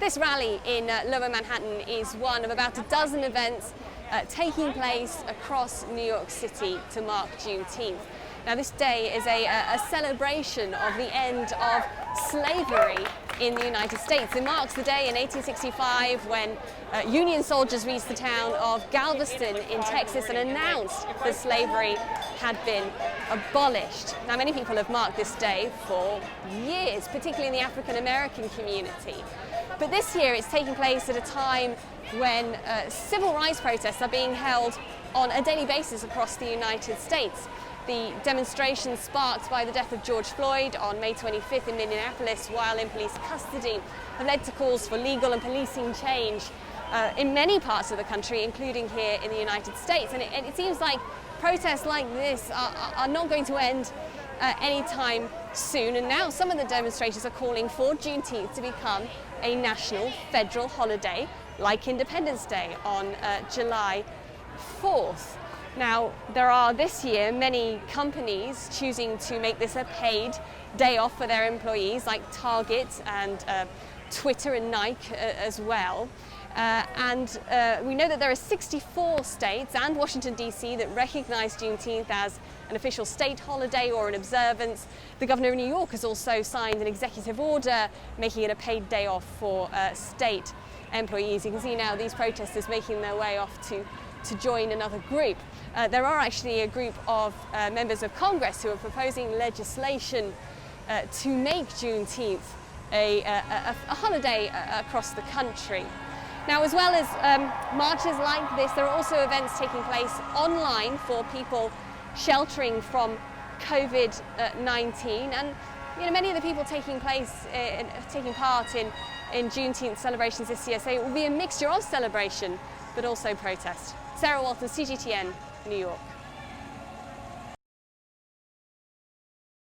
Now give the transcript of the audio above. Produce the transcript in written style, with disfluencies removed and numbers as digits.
This rally in Lower Manhattan is one of about a dozen events taking place across New York City to mark Juneteenth. Now, this day is a celebration of the end of slavery in the United States. It marks the day in 1865 when Union soldiers reached the town of Galveston in Texas and announced that slavery had been abolished. Now, many people have marked this day for years, particularly in the African American community. But this year it's taking place at a time when civil rights protests are being held on a daily basis across the United States. The demonstrations sparked by the death of George Floyd on May 25th in Minneapolis while in police custody have led to calls for legal and policing change in many parts of the country, including here in the United States. And it seems like protests like this are not going to end anytime soon. And now some of the demonstrators are calling for Juneteenth to become a national federal holiday like Independence Day on July 4th. Now, there are this year many companies choosing to make this a paid day off for their employees, like Target and Twitter and Nike as well. We know that there are 64 states and Washington, D.C. that recognize Juneteenth as an official state holiday or an observance. The governor of New York has also signed an executive order making it a paid day off for state employees. You can see now these protesters making their way off to join another group. There are actually a group of members of Congress who are proposing legislation to make Juneteenth a holiday across the country. Now, as well as marches like this, there are also events taking place online for people sheltering from COVID-19. And many of the people taking part in Juneteenth celebrations this year say it will be a mixture of celebration but also protest. Walton, CGTN, New York.